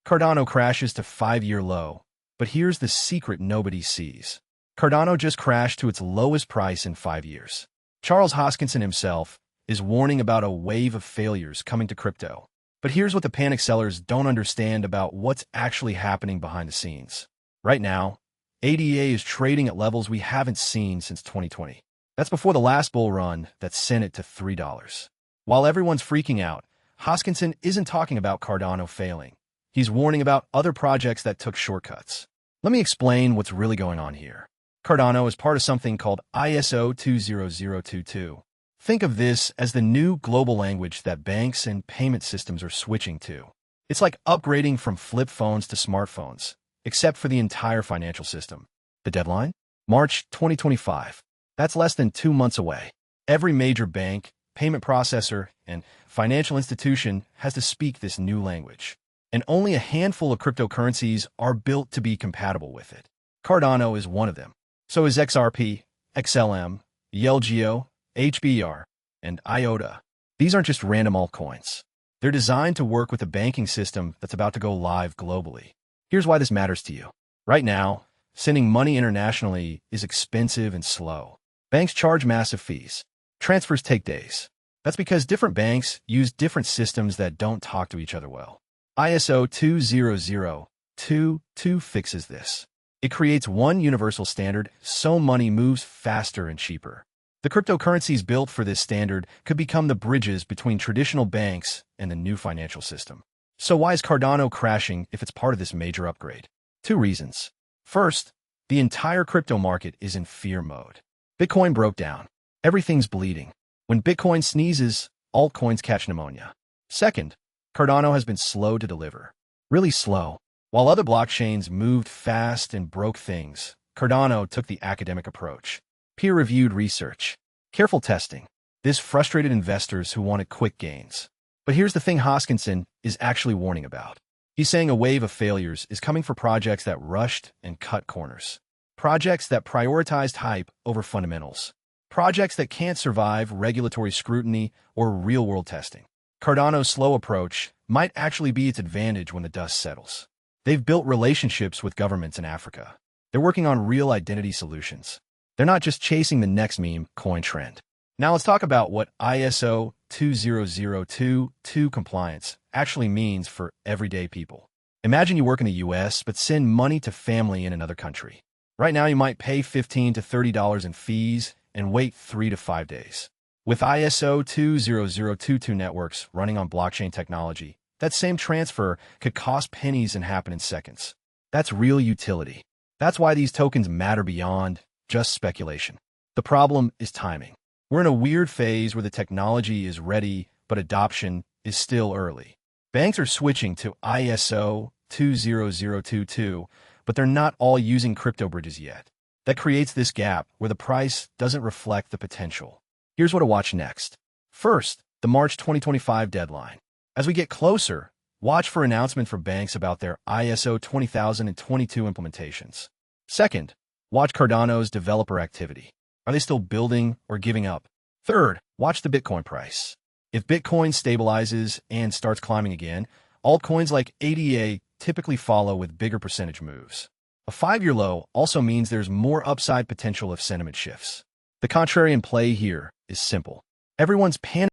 Cardano crashes to 5-year low. But here's the secret nobody sees. Cardano just crashed to its lowest price in 5 years. Charles Hoskinson himself is warning about a wave of failures coming to crypto. But here's what the panic sellers don't understand about what's actually happening behind the scenes. Right now, ADA is trading at levels we haven't seen since 2020. That's before the last bull run that sent it to $3. While everyone's freaking out, Hoskinson isn't talking about Cardano failing. He's warning about other projects that took shortcuts. Let me explain what's really going on here. Cardano is part of something called ISO 20022. Think of this as the new global language that banks and payment systems are switching to. It's like upgrading from flip phones to smartphones, except for the entire financial system. The deadline? March 2025. That's less than 2 months away. Every major bank, payment processor, and financial institution has to speak this new language. And only a handful of cryptocurrencies are built to be compatible with it. Cardano is one of them. So is XRP, XLM, YLGO, HBR, and IOTA. These aren't just random altcoins. They're designed to work with a banking system that's about to go live globally. Here's why this matters to you. Right now, sending money internationally is expensive and slow. Banks charge massive fees. Transfers take days. That's because different banks use different systems that don't talk to each other well. ISO 20022 fixes this. It creates one universal standard so money moves faster and cheaper. The cryptocurrencies built for this standard could become the bridges between traditional banks and the new financial system. So why is Cardano crashing if it's part of this major upgrade? 2 reasons. First, the entire crypto market is in fear mode. Bitcoin broke down. Everything's bleeding. When Bitcoin sneezes, altcoins catch pneumonia. Second, Cardano has been slow to deliver. Really slow. While other blockchains moved fast and broke things, Cardano took the academic approach. Peer-reviewed research. Careful testing. This frustrated investors who wanted quick gains. But here's the thing Hoskinson is actually warning about. He's saying a wave of failures is coming for projects that rushed and cut corners. Projects that prioritized hype over fundamentals. Projects that can't survive regulatory scrutiny or real-world testing. Cardano's slow approach might actually be its advantage when the dust settles. They've built relationships with governments in Africa. They're working on real identity solutions. They're not just chasing the next meme coin trend. Now let's talk about what ISO 20022 compliance actually means for everyday people. Imagine you work in the US but send money to family in another country. Right now you might pay $15 to $30 in fees and wait 3 to 5 days. With ISO 20022 networks running on blockchain technology, that same transfer could cost pennies and happen in seconds. That's real utility. That's why these tokens matter beyond just speculation. The problem is timing. We're in a weird phase where the technology is ready, but adoption is still early. Banks are switching to ISO 20022, but they're not all using crypto bridges yet. That creates this gap where the price doesn't reflect the potential. Here's what to watch next. First, the March 2025 deadline. As we get closer, watch for announcements from banks about their ISO 20022 implementations. Second, watch Cardano's developer activity. Are they still building or giving up? Third, watch the Bitcoin price. If Bitcoin stabilizes and starts climbing again, altcoins like ADA typically follow with bigger percentage moves. A 5-year low also means there's more upside potential if sentiment shifts. The contrarian play here is simple. Everyone's panicking